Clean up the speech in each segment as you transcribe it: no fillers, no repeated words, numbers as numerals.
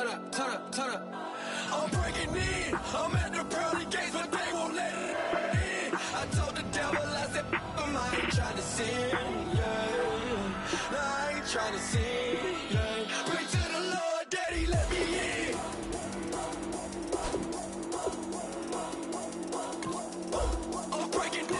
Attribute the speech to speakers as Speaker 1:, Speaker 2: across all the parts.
Speaker 1: turn up. I'm breaking in. I'm at the pearly gates, but they won't let it in. I told the devil, I said, I ain't trying to sin, yeah. No, I ain't trying to sin, yeah. Pray to the Lord, Daddy, let me in. I'm breaking in.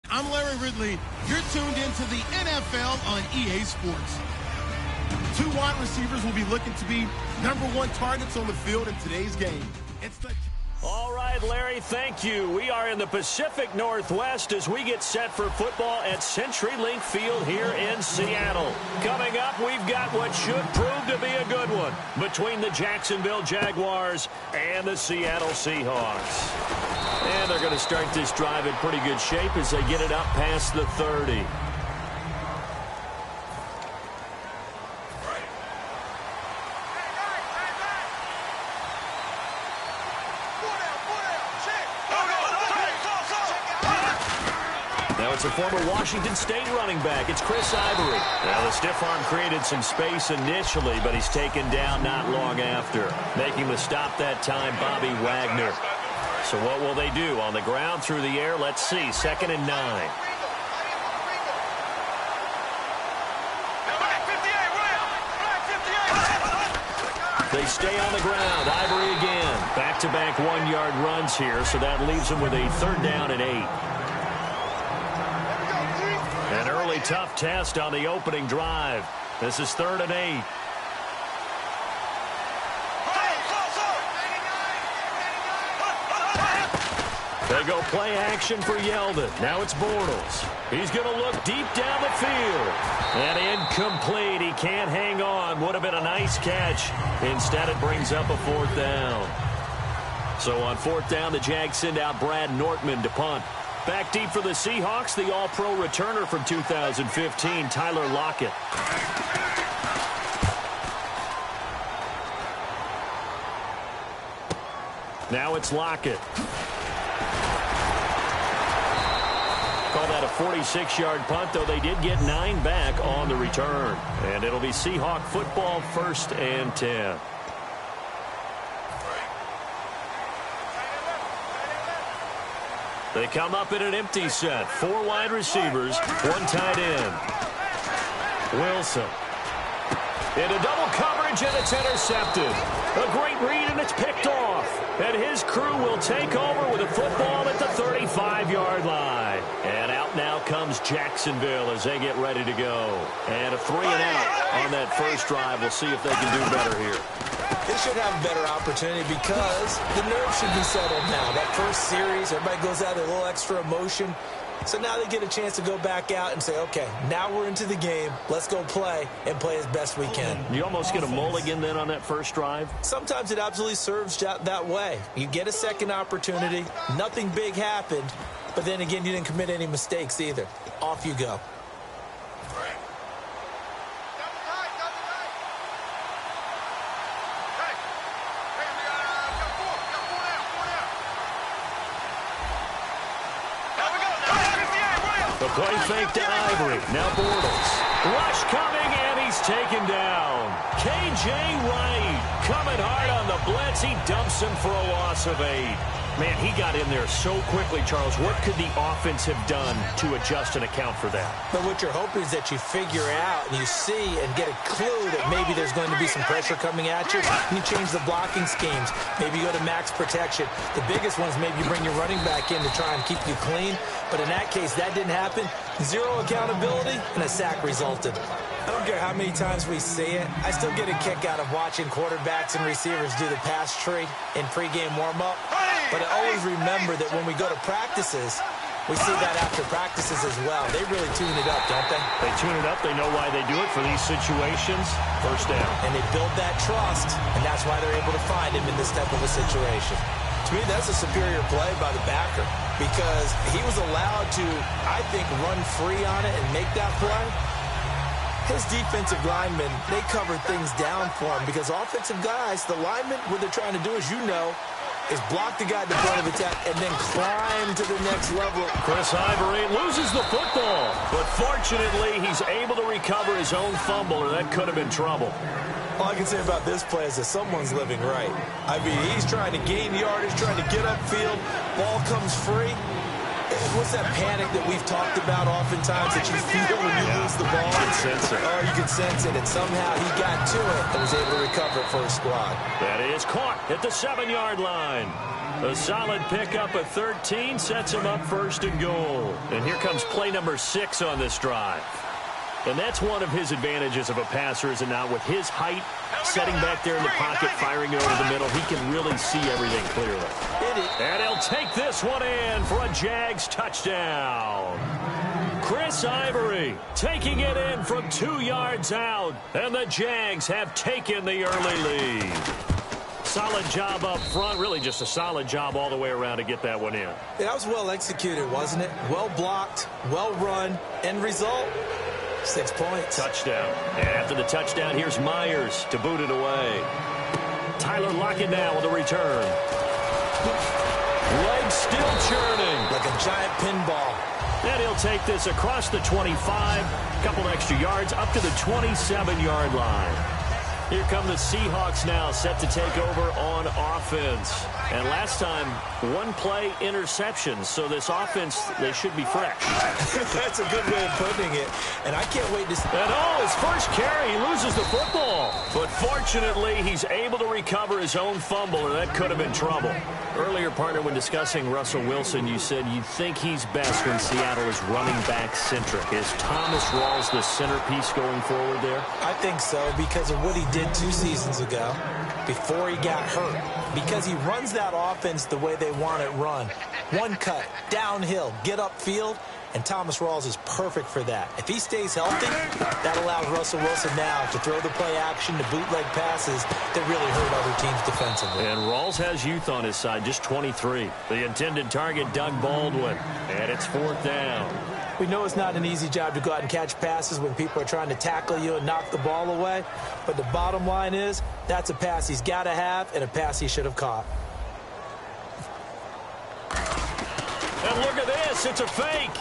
Speaker 2: I'm Larry Ridley. You're tuned into the NFL on EA Sports. Two wide receivers will be looking to be #1 targets on the field in today's game.
Speaker 3: All right, Larry, thank you. We are in the Pacific Northwest as we get set for football at CenturyLink Field here in Seattle. Coming up, we've got what should prove to be a good one between the Jacksonville Jaguars and the Seattle Seahawks. And they're going to start this drive in pretty good shape as they get it up past the 30. Now it's a former Washington State running back. It's Chris Ivory. Now the stiff arm created some space initially, but he's taken down not long after. Making the stop that time, Bobby Wagner. So what will they do? On the ground, through the air, let's see. 2nd and 9. They stay on the ground. Ivory again. Back-to-back one-yard runs here, so that leaves them with a 3rd down and 8. An early tough test on the opening drive. This is 3rd and 8. They go play action for Yeldon. Now it's Bortles. He's going to look deep down the field. And incomplete. He can't hang on. Would have been a nice catch. Instead, it brings up a 4th down. So on 4th down, the Jags send out Brad Nortman to punt. Back deep for the Seahawks, the All-Pro returner from 2015, Tyler Lockett. Now it's Lockett. Call that a 46-yard punt, though they did get 9 back on the return. And it'll be Seahawk football, 1st and 10. They come up in an empty set. 4 wide receivers, 1 tight end. Wilson. Into double coverage, and it's intercepted. A great read, and it's picked off. And his crew will take over with a football at the 35-yard line. And out now comes Jacksonville as they get ready to go. And a 3-and-out on that first drive. We'll see if they can do better here.
Speaker 4: They should have a better opportunity because the nerves should be settled now. That first series, everybody goes out with a little extra emotion. So now they get a chance to go back out and say, okay, now we're into the game. Let's go play and play as best we can.
Speaker 3: You almost get a mulligan then on that first drive?
Speaker 4: Sometimes it absolutely serves that way. You get a second opportunity. Nothing big happened. But then again, you didn't commit any mistakes either. Off you go.
Speaker 3: The play fake to Ivory. Now Bortles. Rush coming, and he's taken down. K.J. Wright coming hard on the blitz. He dumps him for a loss of 8. Man, he got in there so quickly, Charles. What could the offense have done to adjust and account for that?
Speaker 4: But what you're hoping is that you figure out and you see and get a clue that maybe there's going to be some pressure coming at you. You change the blocking schemes. Maybe you go to max protection. The biggest one is maybe you bring your running back in to try and keep you clean. But in that case, that didn't happen. Zero accountability, and a sack resulted. I don't care how many times we see it. I still get a kick out of watching quarterbacks and receivers do the pass tree in pregame warm-up. But I always remember that when we go to practices, we see that after practices as well. They really tune it up, don't they?
Speaker 3: They tune it up. They know why they do it for these situations. First down.
Speaker 4: And they build that trust, and that's why they're able to find him in this type of a situation. To me, that's a superior play by the backer because he was allowed to, I think, run free on it and make that play. His defensive linemen, they covered things down for him because offensive guys, the linemen, what they're trying to do, as you know, is block the guy at the point of attack and then climb to the next level.
Speaker 3: Chris Ivory loses the football, but fortunately he's able to recover his own fumble, or that could have been trouble.
Speaker 4: All I can say about this play is that someone's living right. I mean, he's trying to gain yardage, trying to get upfield. Ball comes free. What's that panic that we've talked about oftentimes that you feel when you lose the ball?
Speaker 3: You can sense it.
Speaker 4: Oh, you can sense it. And somehow he got to it and was able to recover it for his squad.
Speaker 3: That is caught at the 7-yard line. A solid pickup at 13 sets him up first and goal. And here comes play number 6 on this drive. And that's one of his advantages of a passer, is it not? With his height, setting back there in the pocket, firing it over the middle, he can really see everything clearly. And he'll take this one in for a Jags touchdown. Chris Ivory taking it in from 2 yards out, and the Jags have taken the early lead. Solid job up front, really just a solid job all the way around to get that one in.
Speaker 4: Yeah, that was well executed, wasn't it? Well blocked, well run, end result, 6 points.
Speaker 3: Touchdown. And after the touchdown, here's Myers to boot it away. Tyler Lockett now with a return. Legs still churning.
Speaker 4: Like a giant pinball.
Speaker 3: And he'll take this across the 25, a couple extra yards, up to the 27-yard line. Here come the Seahawks now, set to take over on offense. And last time, 1 play interceptions. So this offense, they should be fresh.
Speaker 4: That's a good way of putting it. And I can't wait to see.
Speaker 3: And his first carry, he loses the football. But fortunately, he's able to recover his own fumble, or that could have been trouble. Earlier, partner, when discussing Russell Wilson, you said you think he's best when Seattle is running back centric. Is Thomas Rawls the centerpiece going forward there?
Speaker 4: I think so, because of what he did 2 seasons ago before he got hurt. Because he runs that offense the way they want it run. One cut, downhill, get upfield, and Thomas Rawls is perfect for that. If he stays healthy, that allows Russell Wilson now to throw the play action, to bootleg passes that really hurt other teams defensively.
Speaker 3: And Rawls has youth on his side, just 23. The intended target, Doug Baldwin, and it's 4th down.
Speaker 4: We know it's not an easy job to go out and catch passes when people are trying to tackle you and knock the ball away. But the bottom line is, that's a pass he's got to have and a pass he should have caught.
Speaker 3: And look at this. It's a fake.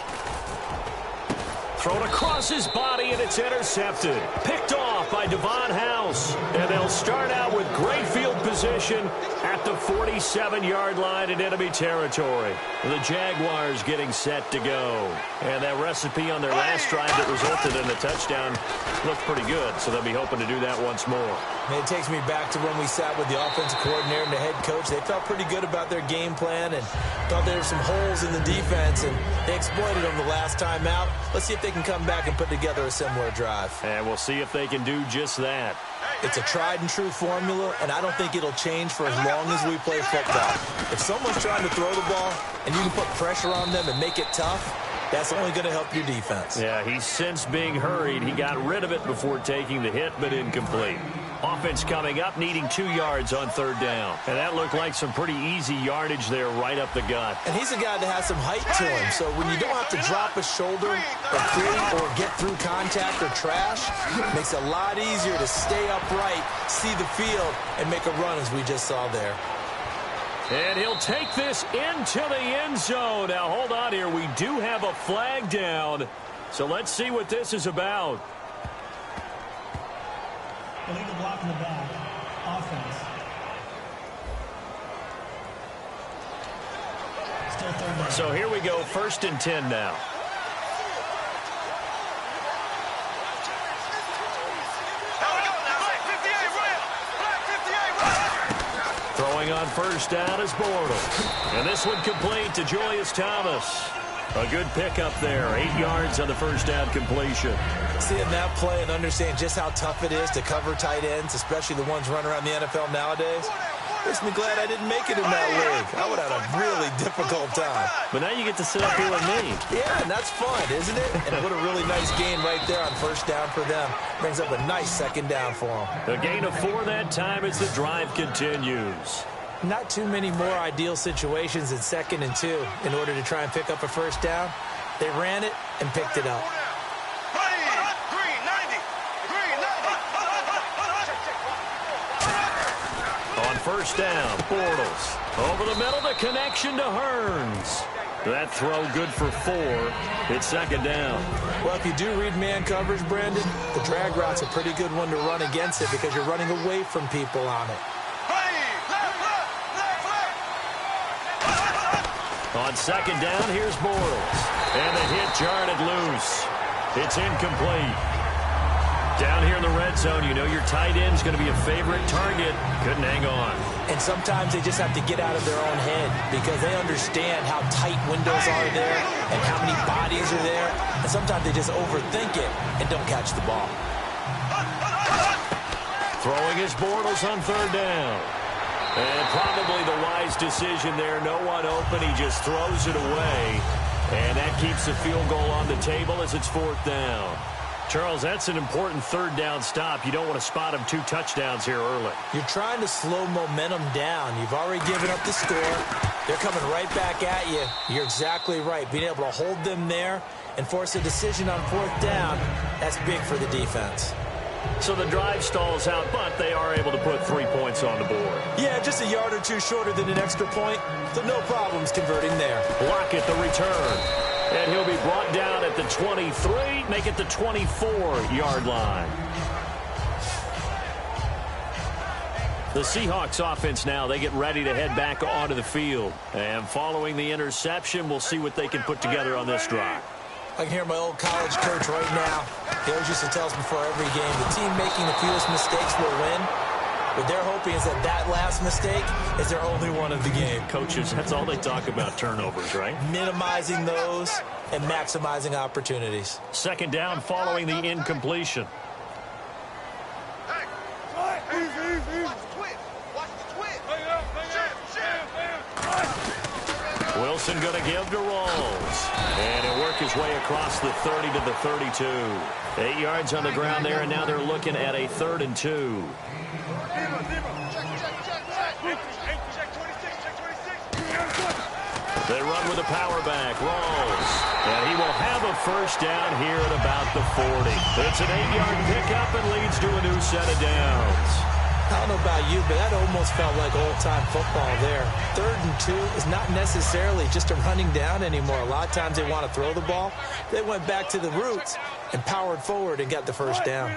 Speaker 3: thrown across his body, and it's intercepted. Picked off by Devon House. And they'll start out with great field position at the 47-yard line in enemy territory. The Jaguars getting set to go. And that recipe on their last drive that resulted in a touchdown looked pretty good, so they'll be hoping to do that once more.
Speaker 4: And it takes me back to when we sat with the offensive coordinator and the head coach. They felt pretty good about their game plan and thought there were some holes in the defense, and they exploited them the last time out. Let's see if they can come back and put together a similar drive.
Speaker 3: And we'll see if they can do just that.
Speaker 4: It's a tried-and-true formula, and I don't think it'll change for as long as we play football. If someone's trying to throw the ball and you can put pressure on them and make it tough, that's only going to help your defense.
Speaker 3: Yeah, he's since being hurried. He got rid of it before taking the hit, but incomplete. Offense coming up, needing 2 yards on third down. And that looked like some pretty easy yardage there right up the gut.
Speaker 4: And he's a guy that has some height to him, so when you don't have to drop a shoulder or create or get through contact or trash, it makes it a lot easier to stay upright, see the field, and make a run as we just saw there.
Speaker 3: And he'll take this into the end zone. Now, hold on here. We do have a flag down. So let's see what this is about.
Speaker 5: Illegal block in the back. Offense. Still third down.
Speaker 3: So here we go, 1st and 10 now. Throwing on first down is Bortles. And this one complete to Julius Thomas. A good pickup there. 8 yards on the first down completion.
Speaker 4: Seeing that play and understand just how tough it is to cover tight ends, especially the ones running around the NFL nowadays, makes me glad I didn't make it in that league. I would have had a really difficult time.
Speaker 3: But now you get to sit up here with me.
Speaker 4: Yeah, and that's fun, isn't it? And what a really nice gain right there on first down for them. Brings up a nice second down for them.
Speaker 3: A gain of 4 that time as the drive continues.
Speaker 4: Not too many more ideal situations in 2nd and 2 in order to try and pick up a first down. They ran it and picked it up.
Speaker 3: On first down, Bortles. Over the middle, the connection to Hearns. That throw good for 4. It's 2nd down.
Speaker 4: Well, if you do read man coverage, Brandon, the drag route's a pretty good one to run against it because you're running away from people on it.
Speaker 3: On 2nd down, here's Bortles. And the hit jarred it loose. It's incomplete. Down here in the red zone, you know your tight end's going to be a favorite target. Couldn't hang on.
Speaker 4: And sometimes they just have to get out of their own head because they understand how tight windows are there and how many bodies are there. And sometimes they just overthink it and don't catch the ball.
Speaker 3: Throwing his Bortles on 3rd down. And probably the wise decision there. No one open. He just throws it away. And that keeps the field goal on the table as it's 4th down. Charles, that's an important 3rd down stop. You don't want to spot him 2 touchdowns here early.
Speaker 4: You're trying to slow momentum down. You've already given up the score. They're coming right back at you. You're exactly right. Being able to hold them there and force a decision on 4th down, that's big for the defense.
Speaker 3: So the drive stalls out, but they are able to put 3 points on the board.
Speaker 4: Yeah, just a yard or 2 shorter than an extra point, so no problems converting there.
Speaker 3: Lockett the return. And he'll be brought down at the 23, make it the 24-yard line. The Seahawks offense now, they get ready to head back onto the field. And following the interception, we'll see what they can put together on this drive.
Speaker 4: I can hear my old college coach right now. He always used to tell us before every game, the team making the fewest mistakes will win. What they're hoping is that that last mistake is their only one of the game.
Speaker 3: Coaches, that's all they talk about, turnovers, right?
Speaker 4: Minimizing those and maximizing opportunities. 2nd down following the incompletion. Wilson going to give to Rawls. And he'll work his way across the 30 to the 32. 8 yards on the ground there, and now they're looking at a 3rd and 2. They run with a power back, Rawls. And he will have a first down here at about the 40. It's an 8-yard pickup and leads to a new set of downs. How don't know about you, but that almost felt like old-time football there. 3rd and 2 is not necessarily just a running down anymore. A lot of times they want to throw the ball. They went back to the roots and powered forward and got the first down.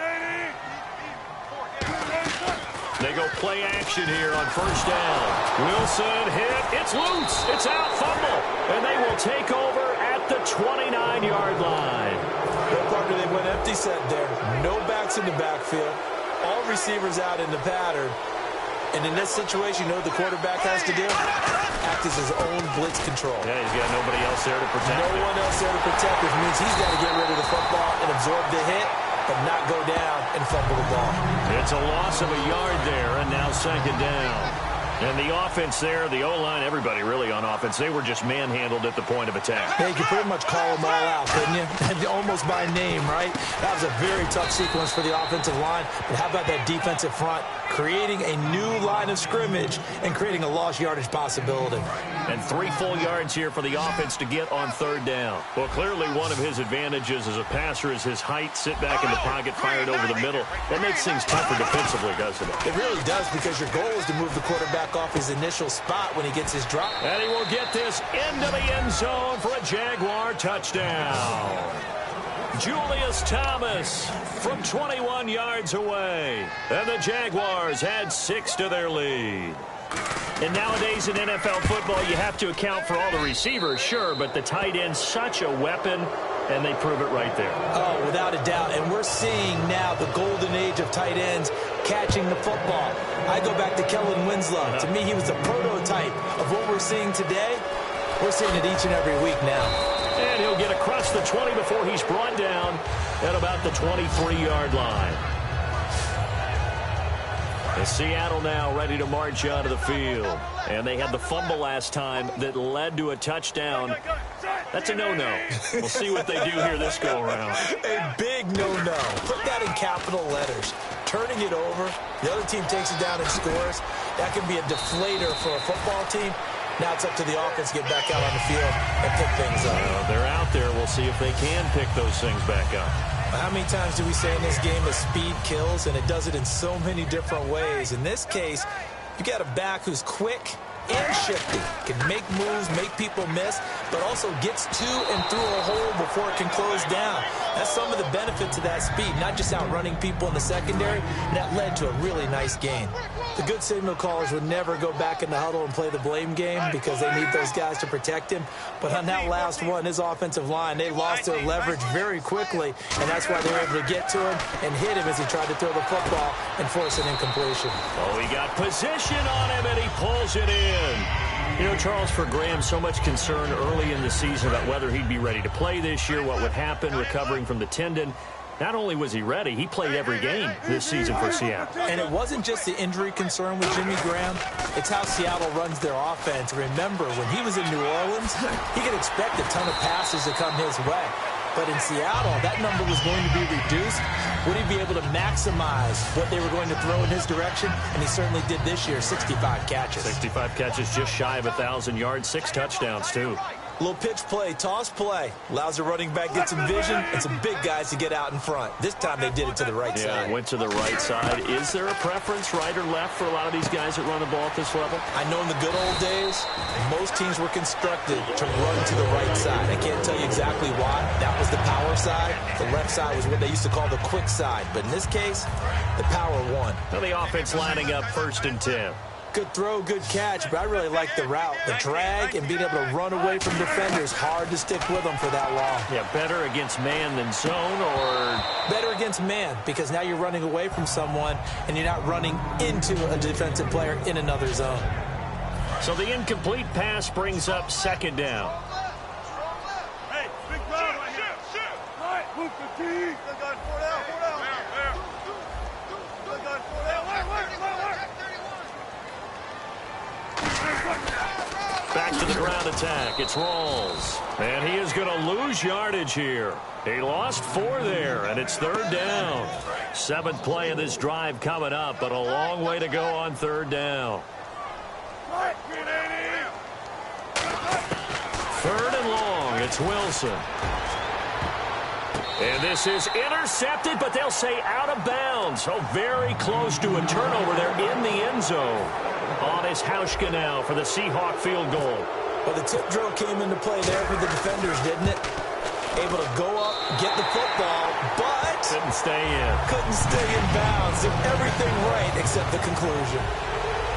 Speaker 3: They go play action here on first down. Wilson hit. It's loose. It's out. Fumble. And they will take over at the 29-yard line.
Speaker 4: No partner, they went empty set there. No backs in the backfield. All receivers out in the pattern. And in this situation, you know what the quarterback has to do? Act as his own blitz control.
Speaker 3: Yeah, he's got nobody else there to protect him.
Speaker 4: No one else there to protect, which means he's got to get rid of the football and absorb the hit, but not go down and fumble the ball.
Speaker 3: It's a loss of a yard there, and now 2nd down. And the offense there, the O-line, everybody really on offense, they were just manhandled at the point of attack.
Speaker 4: Yeah, you could pretty much call them all out, couldn't you? Almost by name, right? That was a very tough sequence for the offensive line. But how about that defensive front creating a new line of scrimmage and creating a lost yardage possibility?
Speaker 3: And 3 full yards here for the offense to get on 3rd down. Well, clearly one of his advantages as a passer is his height, sit back in the pocket, fired over the middle. That makes things tougher defensively, doesn't it?
Speaker 4: It really does, because your goal is to move the quarterback off his initial spot when he gets his drop.
Speaker 3: And he will get this into the end zone for a Jaguar touchdown. Julius Thomas from 21 yards away. And the Jaguars add 6 to their lead. And nowadays in NFL football, you have to account for all the receivers, sure, but the tight end's such a weapon, and they prove it right there.
Speaker 4: Oh, without a doubt. And we're seeing now the golden age of tight ends catching the football. I go back to Kellen Winslow. To me, he was a prototype of what we're seeing today. We're seeing it each and every week now.
Speaker 3: And he'll get across the 20 before he's brought down at about the 23-yard line. And Seattle now ready to march onto the field. And they had the fumble last time that led to a touchdown. That's a no-no. We'll see what they do here this go-around.
Speaker 4: A big no-no. Put that in capital letters. Turning it over, the other team takes it down and scores. That can be a deflator for a football team. Now it's up to the offense to get back out on the field and pick things up.
Speaker 3: They're out there. We'll see if they can pick those things back up.
Speaker 4: How many times do we say in this game that speed kills, and it does it in so many different ways? In this case, you got a back who's quick and shifty, can make moves, make people miss, but also gets to and through a hole before it can close down. That's some of the benefits of that speed, not just outrunning people in the secondary, and that led to a really nice gain. The good signal callers would never go back in the huddle and play the blame game because they need those guys to protect him. But on that last one, his offensive line, they lost their leverage very quickly, and that's why they were able to get to him and hit him as he tried to throw the football and force an incompletion.
Speaker 3: Oh, he got position on him, and he pulls it in. You know, Charles, for Graham, so much concern early in the season about whether he'd be ready to play this year, what would happen recovering from the tendon. Not only was he ready, he played every game this season for Seattle.
Speaker 4: And it wasn't just the injury concern with Jimmy Graham. It's how Seattle runs their offense. Remember, when he was in New Orleans, he could expect a ton of passes to come his way. But in Seattle, that number was going to be reduced. Would he be able to maximize what they were going to throw in his direction? And he certainly did this year, 65 catches.
Speaker 3: 65 catches, just shy of 1,000 yards, 6 touchdowns, too.
Speaker 4: Little pitch play, toss play. Allows the running back to get some vision and some big guys to get out in front. This time they did it to the right side.
Speaker 3: Yeah, went to the right side. Is there a preference, right or left, for a lot of these guys that run the ball at this level?
Speaker 4: I know in the good old days, most teams were constructed to run to the right side. I can't tell you exactly why. That was the power side. The left side was what they used to call the quick side. But in this case, the power won.
Speaker 3: Now the offense lining up 1st and 10.
Speaker 4: Good throw, good catch, but I really like the route. The drag and being able to run away from defenders. Hard to stick with them for that long.
Speaker 3: Yeah, better against man than zone, or?
Speaker 4: Better against man, because now you're running away from someone and you're not running into a defensive player in another zone.
Speaker 3: So the incomplete pass brings up 2nd down.
Speaker 1: Hey, big crowd right here. Shoot. Right, move the team. They got 4 down, 4 down. They got 4 down. Work.
Speaker 3: Back to the ground attack. It's Rawls. And he is going to lose yardage here. He lost 4 there, and it's 3rd down. 7th play of this drive coming up, but a long way to go on 3rd down. 3rd and long. It's Wilson. And this is intercepted, but they'll say out of bounds. Oh, very close to a turnover there in the end zone. On is Hauschka now for the Seahawk field goal.
Speaker 4: Well, the tip drill came into play there for the defenders, didn't it? Able to go up, get the football, but
Speaker 3: couldn't stay in.
Speaker 4: Couldn't stay in bounds. Did everything right except the conclusion.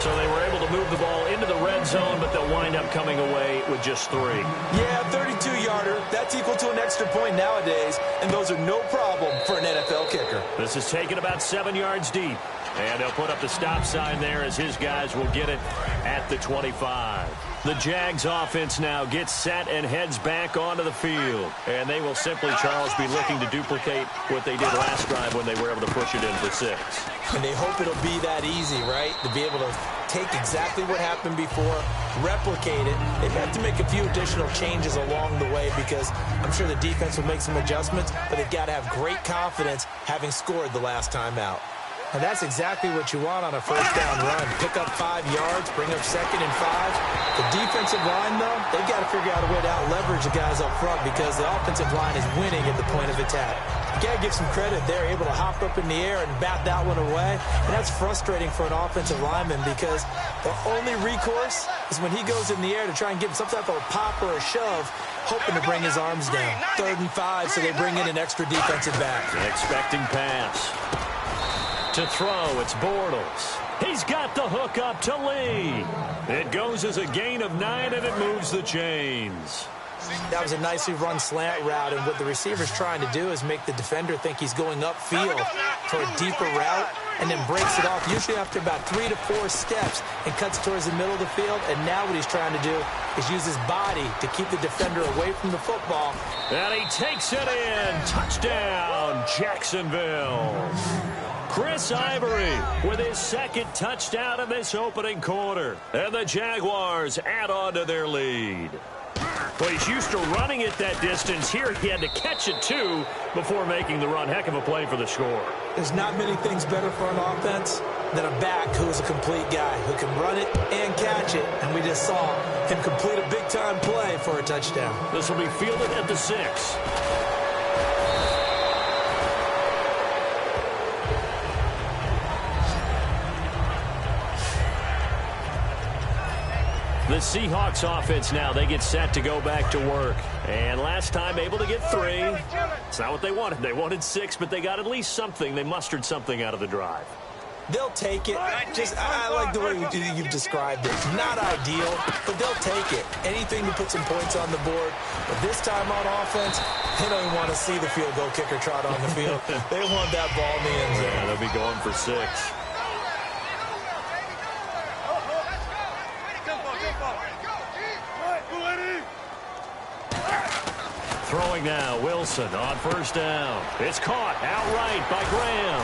Speaker 3: So they were able to move the ball into the red zone, but they'll wind up coming away with just 3.
Speaker 4: Yeah, 32-yarder. That's equal to an extra point nowadays, and those are no problem for an NFL kicker.
Speaker 3: This is taken about 7 yards deep. And they'll put up the stop sign there as his guys will get it at the 25. The Jags offense now gets set and heads back onto the field. And they will simply, Charles, be looking to duplicate what they did last drive when they were able to push it in for 6.
Speaker 4: And they hope it'll be that easy, right? To be able to take exactly what happened before, replicate it. They've had to make a few additional changes along the way because I'm sure the defense will make some adjustments, but they've got to have great confidence having scored the last time out. And that's exactly what you want on a first down run. Pick up 5 yards, bring up 2nd and 5. The defensive line, though, they've got to figure out a way to out-leverage the guys up front because the offensive line is winning at the point of attack. You got to give some credit. They're able to hop up in the air and bat that one away. And that's frustrating for an offensive lineman because the only recourse is when he goes in the air to try and give him some type of a pop or a shove, hoping to bring his arms down. 3rd and 5, so they bring in an extra defensive back.
Speaker 3: An expecting pass. To throw, it's Bortles. He's got the hook up to Lee. It goes as a gain of 9, and it moves the chains.
Speaker 4: That was a nicely run slant route, and what the receiver's trying to do is make the defender think he's going upfield for a deeper route, and then breaks it off, usually after about 3 to 4 steps, and cuts towards the middle of the field. And now what he's trying to do is use his body to keep the defender away from the football.
Speaker 3: And he takes it in. Touchdown, Jacksonville. Chris Ivory with his 2nd touchdown in this opening quarter. And the Jaguars add on to their lead. Well, he's used to running it that distance. Here he had to catch it, too, before making the run. Heck of a play for the score.
Speaker 4: There's not many things better for an offense than a back who is a complete guy, who can run it and catch it. And we just saw him complete a big-time play for a touchdown.
Speaker 3: This will be fielded at the 6. The Seahawks offense now, they get set to go back to work. And last time able to get 3. It's not what they wanted. They wanted 6, but they got at least something. They mustered something out of the drive.
Speaker 4: They'll take it. I like the way you've described it. Not ideal, but they'll take it. Anything to put some points on the board. But this time on offense, they don't even want to see the field goal kicker trot on the field. They want that ball in the end zone.
Speaker 3: Yeah, they'll be going for 6. Throwing now, Wilson on first down. It's caught outright by Graham.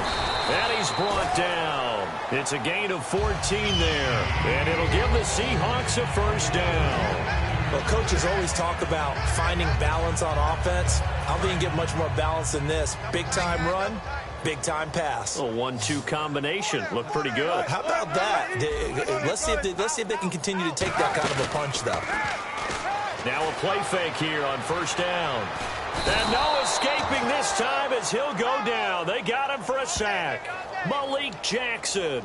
Speaker 3: And he's brought down. It's a gain of 14 there. And it'll give the Seahawks a first down.
Speaker 4: Well, coaches always talk about finding balance on offense. I don't think you can get much more balance than this. Big-time run, big-time pass.
Speaker 3: A 1-2 combination. Looked pretty good.
Speaker 4: How about that? Let's see if they can continue to take that kind of a punch, though.
Speaker 3: Now a play fake here on first down. And no escaping this time as he'll go down. They got him for a sack. Malik Jackson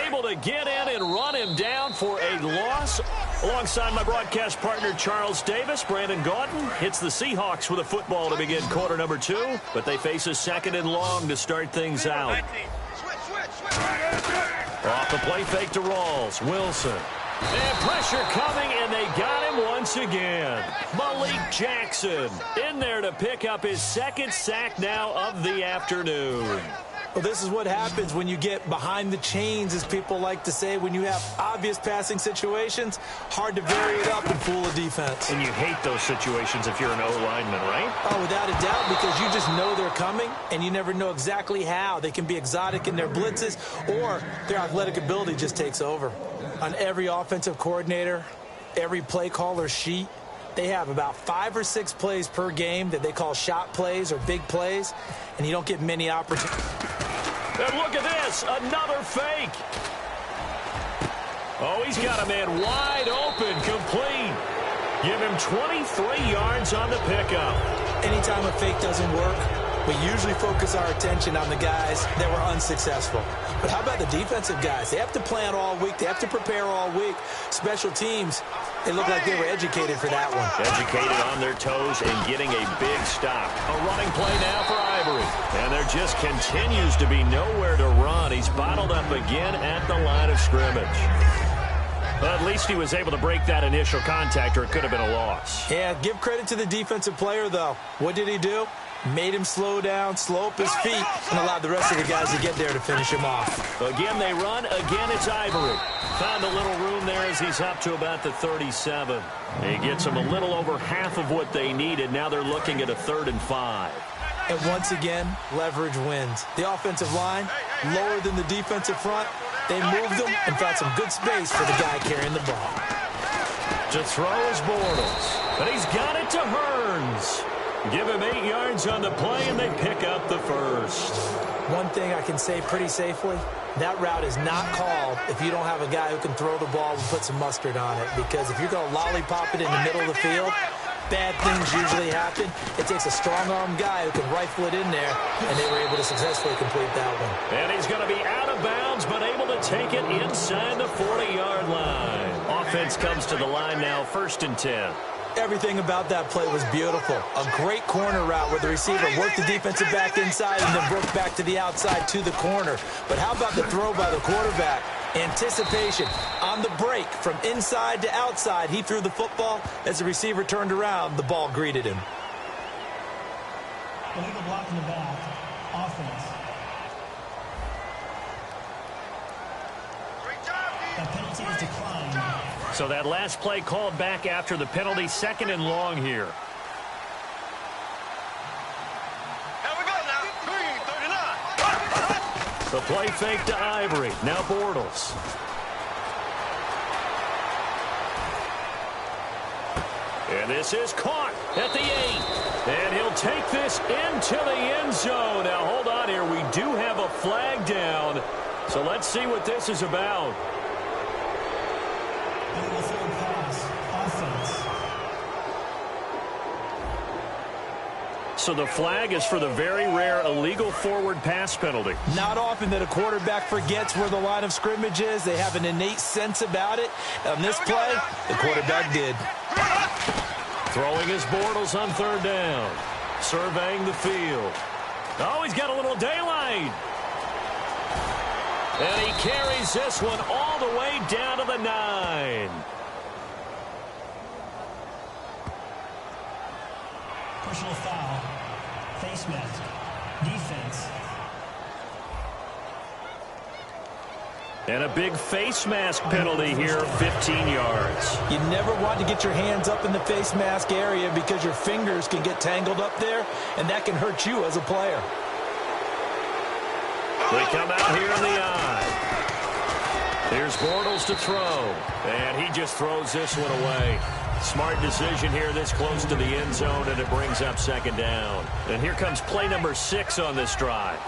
Speaker 3: able to get in and run him down for a loss. Alongside my broadcast partner Charles Davis, Brandon Gaudin hits the Seahawks with a football to begin quarter number 2. But they face a 2nd and long to start things out. Off the play fake to Rawls. Wilson. And pressure coming, and they got him once again. Malik Jackson in there to pick up his 2nd sack now of the afternoon.
Speaker 4: Well, this is what happens when you get behind the chains, as people like to say. When you have obvious passing situations, hard to vary it up and fool a defense.
Speaker 3: And you hate those situations if you're an O-lineman, right?
Speaker 4: Oh, without a doubt, because you just know they're coming, and you never know exactly how. They can be exotic in their blitzes, or their athletic ability just takes over. On every offensive coordinator, every play caller sheet, they have about 5 or 6 plays per game that they call shot plays or big plays, and you don't get many opportunities.
Speaker 3: And look at this, another fake. Oh, he's got a man wide open, complete. Give him 23 yards on the pickup.
Speaker 4: Anytime a fake doesn't work, we usually focus our attention on the guys that were unsuccessful. But how about the defensive guys? They have to plan all week. They have to prepare all week. Special teams, they look like they were educated for that one.
Speaker 3: Educated on their toes and getting a big stop. A running play now for Ivory. And there just continues to be nowhere to run. He's bottled up again at the line of scrimmage. But at least he was able to break that initial contact, or it could have been a loss.
Speaker 4: Yeah, give credit to the defensive player, though. What did he do? Made him slow down, slow up his feet, and allowed the rest of the guys to get there to finish him off.
Speaker 3: Again, they run. Again, it's Ivory. Found a little room there as he's up to about the 37. He gets them a little over half of what they needed. Now they're looking at a 3rd and 5.
Speaker 4: And once again, leverage wins. The offensive line, lower than the defensive front. They moved them and found some good space for the guy carrying the ball.
Speaker 3: To throw is Bortles, but he's got it to Hearns. Give him 8 yards on the play, and they pick up the first.
Speaker 4: One thing I can say pretty safely, that route is not called if you don't have a guy who can throw the ball and put some mustard on it. Because if you're going to lollipop it in the middle of the field, bad things usually happen. It takes a strong-arm guy who can rifle it in there, and they were able to successfully complete that one.
Speaker 3: And he's going to be out of bounds, but able to take it inside the 40-yard line. Offense comes to the line now, 1st and 10.
Speaker 4: Everything about that play was beautiful. A great corner route where the receiver worked the defensive back inside and then broke back to the outside to the corner. But how about the throw by the quarterback? Anticipation on the break from inside to outside. He threw the football. As the receiver turned around, the ball greeted him.
Speaker 5: Illegal block in the back. Offense. That penalty is declined.
Speaker 3: So that last play called back after the penalty. 2nd and long here.
Speaker 1: Here we go now. 3:39.
Speaker 3: The play fake to Ivory. Now Bortles. And this is caught at the 8. And he'll take this into the end zone. Now hold on here. We do have a flag down. So let's see what this is about.
Speaker 5: Illegal forward pass. Offense.
Speaker 3: So the flag is for the very rare illegal forward pass penalty.
Speaker 4: Not often that a quarterback forgets where the line of scrimmage is. They have an innate sense about it. On this play, the quarterback did.
Speaker 3: Throwing his Bortles on 3rd down. Surveying the field. Oh, he's got a little daylight. And he carries this one all the way down to the 9.
Speaker 5: Personal foul. Face mask. Defense.
Speaker 3: And a big face mask penalty here, 15 yards.
Speaker 4: You never want to get your hands up in the face mask area because your fingers can get tangled up there, and that can hurt you as a player.
Speaker 3: They come out here in the eye. Here's Bortles to throw. And he just throws this one away. Smart decision here this close to the end zone, and it brings up 2nd down. And here comes play number 6 on this drive.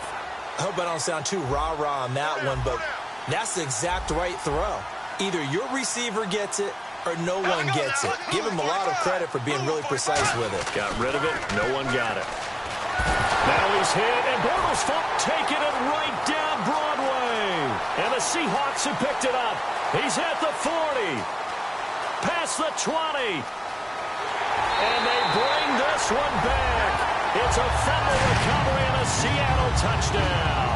Speaker 4: I hope I don't sound too rah-rah on that one, but that's the exact right throw. Either your receiver gets it or no one gets it. Give him a lot of credit for being really precise with it.
Speaker 3: Got rid of it. No one got it. Now he's hit, and Bortles taking it right down Broadway. And the Seahawks have picked it up. He's at the 40. Past the 20. And they bring this one back. It's a fumble recovery and a Seattle touchdown.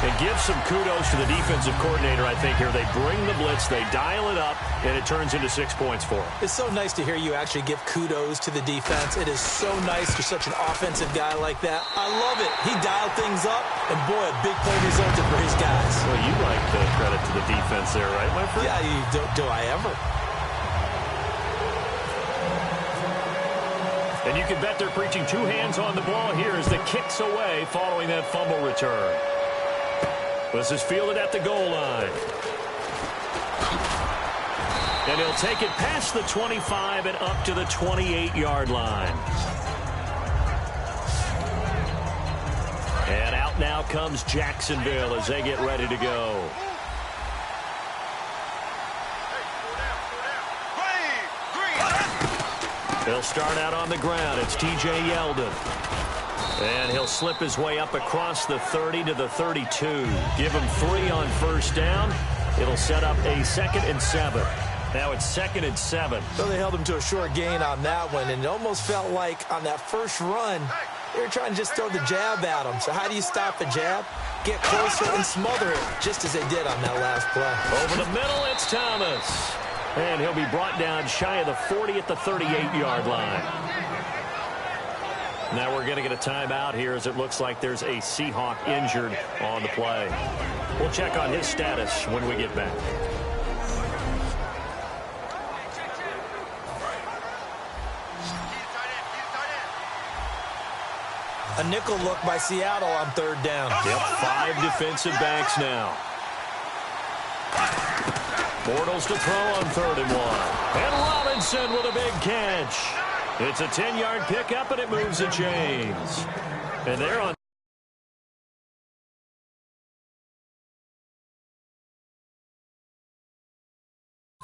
Speaker 3: It gives some kudos to the defensive coordinator, I think, here. They bring the blitz, they dial it up, and it turns into 6 points for them.
Speaker 4: It's so nice to hear you actually give kudos to the defense. It is so nice for such an offensive guy like that. I love it. He dialed things up, and boy, a big play resulted for his guys.
Speaker 3: Well, you like credit to the defense there, right, my friend?
Speaker 4: Yeah, do I ever?
Speaker 3: And you can bet they're preaching 2 hands on the ball here as the kick's away following that fumble return. This is fielded at the goal line. And he'll take it past the 25 and up to the 28-yard line. And out now comes Jacksonville as they get ready to go. He'll start out on the ground. It's T.J. Yeldon. And he'll slip his way up across the 30 to the 32. Give him 3 on first down. It'll set up a 2nd and 7. Now it's 2nd and 7.
Speaker 4: So they held him to a short gain on that one, and it almost felt like on that first run, they were trying to just throw the jab at him. So how do you stop a jab? Get closer and smother it, just as they did on that last play.
Speaker 3: Over the middle, it's Thomas. And he'll be brought down shy of the 40 at the 38-yard line. Now we're going to get a timeout here as it looks like there's a Seahawk injured on the play. We'll check on his status when we get back.
Speaker 4: A nickel look by Seattle on 3rd down.
Speaker 3: Yep, 5 defensive backs now. Bortles to throw on 3rd and 1. And Robinson with a big catch. It's a 10-yard pickup, and it moves the chains. And they're on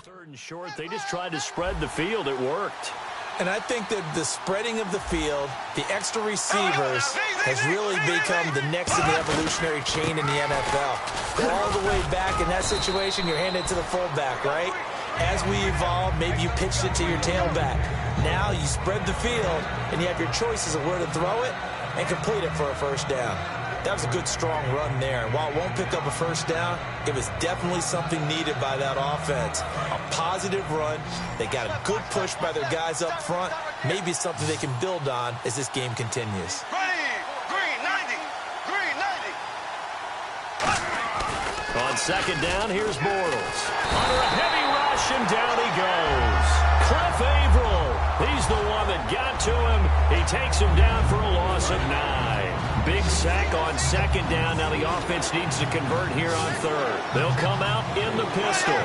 Speaker 3: 3rd and short. They just tried to spread the field. It worked.
Speaker 4: And I think that the spreading of the field, the extra receivers, has really become the next in the evolutionary chain in the NFL. Go all the way back in that situation, you're handed to the fullback, right? As we evolve, maybe you pitched it to your tailback. Now you spread the field, and you have your choices of where to throw it and complete it for a first down. That was a good, strong run there. While it won't pick up a first down, it was definitely something needed by that offense. A positive run. They got a good push by their guys up front. Maybe something they can build on as this game continues.
Speaker 1: Green 90. Green 90.
Speaker 3: On 2nd down, here's Bortles. Under a heavy rush, and down he goes. Cliff Averill. He's the one that got to him. He takes him down for a loss of 9. Big sack on 2nd down. Now the offense needs to convert here on 3rd. They'll come out in the pistol.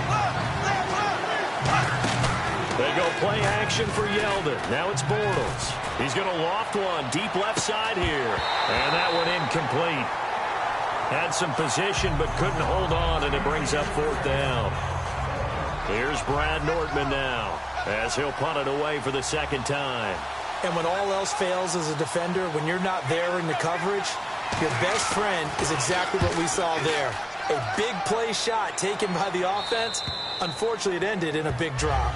Speaker 3: They go play action for Yeldon. Now it's Bortles. He's going to loft one deep left side here. And that one incomplete. Had some position but couldn't hold on, and it brings up 4th down. Here's Brad Nortman now as he'll punt it away for the 2nd time.
Speaker 4: And when all else fails as a defender, when you're not there in the coverage, your best friend is exactly what we saw there. A big play shot taken by the offense. Unfortunately, it ended in a big drop.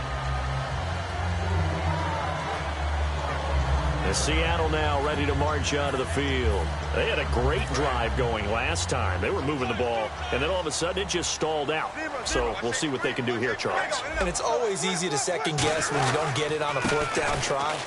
Speaker 3: And Seattle now ready to march out of the field. They had a great drive going last time. They were moving the ball, and then all of a sudden it just stalled out. So we'll see what they can do here, Charles.
Speaker 4: And it's always easy to second guess when you don't get it on a 4th down try.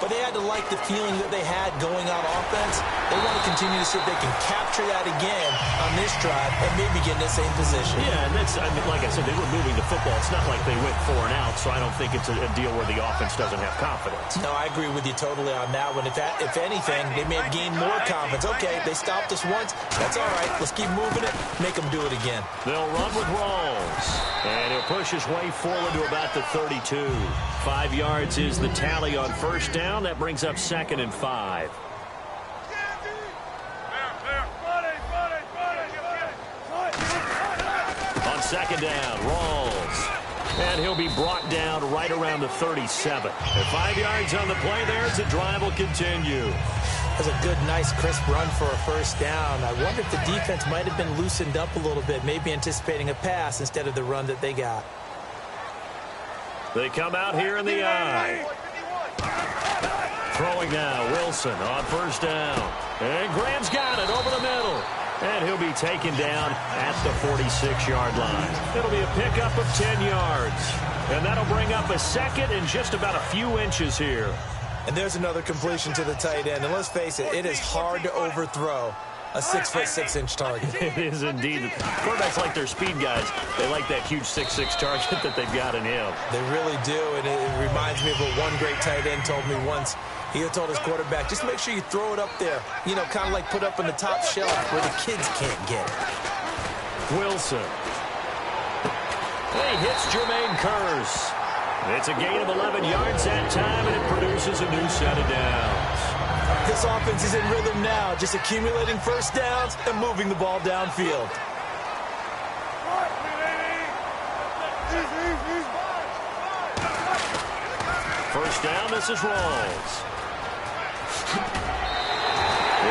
Speaker 4: But they had to like the feeling that they had going on offense. They want to continue to see if they can capture that again on this drive and maybe get in the same position.
Speaker 3: Yeah, and that's, I mean, like I said, they were moving the football. It's not like they went 4 and out, so I don't think it's a deal where the offense doesn't have confidence.
Speaker 4: No, I agree with you totally on that one. If anything, they may have gained more confidence. Okay, they stopped us once. That's all right. Let's keep moving it. Make them do it again.
Speaker 3: They'll run with Rawls. And he'll push his way forward to about the 32. 5 yards is the tally on first down. That brings up 2nd and 5. On 2nd down, Rawls. And he'll be brought down right around the 37. And 5 yards on the play there as the drive will continue.
Speaker 4: That's a good, nice, crisp run for a first down. I wonder if the defense might have been loosened up a little bit, maybe anticipating a pass instead of the run that they got.
Speaker 3: They come out here in the eye. Throwing now, Wilson on first down. And Graham's got it over the middle. And he'll be taken down at the 46-yard line. It'll be a pickup of 10 yards. And that'll bring up a 2nd and just about a few inches here.
Speaker 4: And there's another completion to the tight end. And let's face it, it is hard to overthrow a 6'6" target.
Speaker 3: It is indeed. Quarterbacks like their speed guys. They like that huge 6'6" target that they've got in him.
Speaker 4: They really do, and it reminds me of what one great tight end told me once. He had told his quarterback, just make sure you throw it up there. You know, kind of like put up on the top shelf where the kids can't get it.
Speaker 3: Wilson. He hits Jermaine Kearse. It's a gain of 11 yards that time, and it produces a new set of downs.
Speaker 4: This offense is in rhythm now, just accumulating first downs and moving the ball downfield.
Speaker 3: first down, this is Rawls.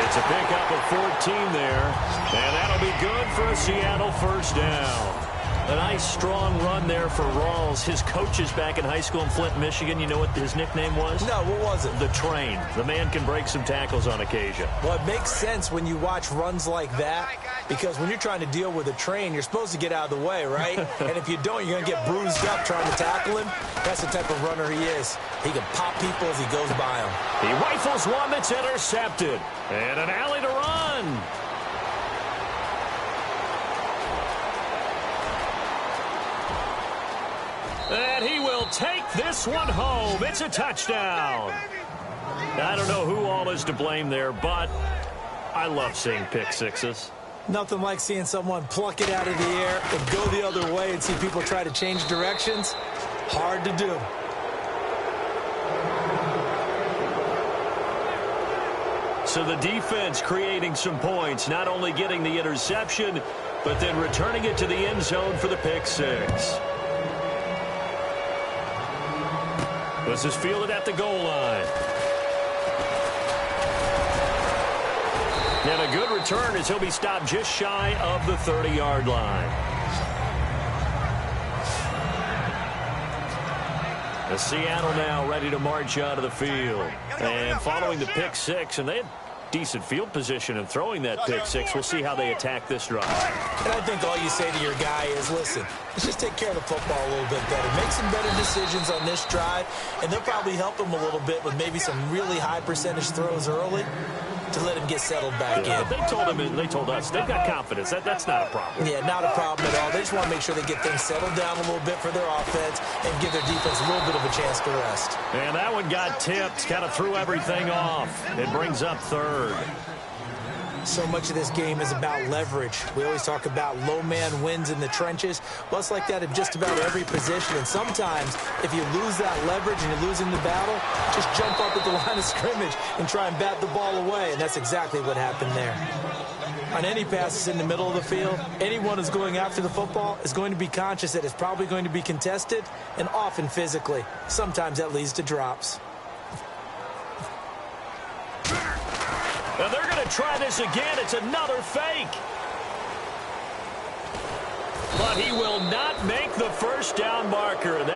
Speaker 3: It's a pickup of 14 there, and that'll be good for a Seattle first down. A nice, strong run there for Rawls. His coaches back in high school in Flint, Michigan, you know what his nickname was?
Speaker 4: No, what was it?
Speaker 3: The Train. The man can break some tackles on occasion.
Speaker 4: Well, it makes sense when you watch runs like that, because when you're trying to deal with a train, you're supposed to get out of the way, right? And if you don't, you're going to get bruised up trying to tackle him. That's the type of runner he is. He can pop people as he goes by them.
Speaker 3: He rifles one that's intercepted. And an alley to run. And he will take this one home. It's a touchdown. I don't know who all is to blame there, but I love seeing pick sixes.
Speaker 4: Nothing like seeing someone pluck it out of the air and go the other way and see people try to change directions. Hard to do.
Speaker 3: So the defense creating some points, not only getting the interception, but then returning it to the end zone for the pick six. This is fielded at the goal line. And a good return as he'll be stopped just shy of the 30-yard line. The Seattle now ready to march out of the field. And following the pick six, and they had decent field position in throwing that pick six. We'll see how they attack this drive.
Speaker 4: And I think all you say to your guy is, listen, let's just take care of the football a little bit better. Make some better decisions on this drive, and they'll probably help him a little bit with maybe some really high percentage throws early to let him get settled back in.
Speaker 3: They told him, and they told us, they've got confidence. That's not a problem.
Speaker 4: Yeah, not a problem at all. They just want to make sure they get things settled down a little bit for their offense and give their defense a little bit of a chance to rest.
Speaker 3: And that one got tipped, kind of threw everything off. It brings up third.
Speaker 4: So much of this game is about leverage. We always talk about low man wins in the trenches. Well, it's like that in just about every position. And sometimes, if you lose that leverage and you're losing the battle, just jump up at the line of scrimmage and try and bat the ball away. And that's exactly what happened there. On any passes in the middle of the field, anyone who's going after the football is going to be conscious that it's probably going to be contested, and often physically. Sometimes that leads to drops.
Speaker 3: Now they're going to try this again. It's another fake. But he will not make the first down marker.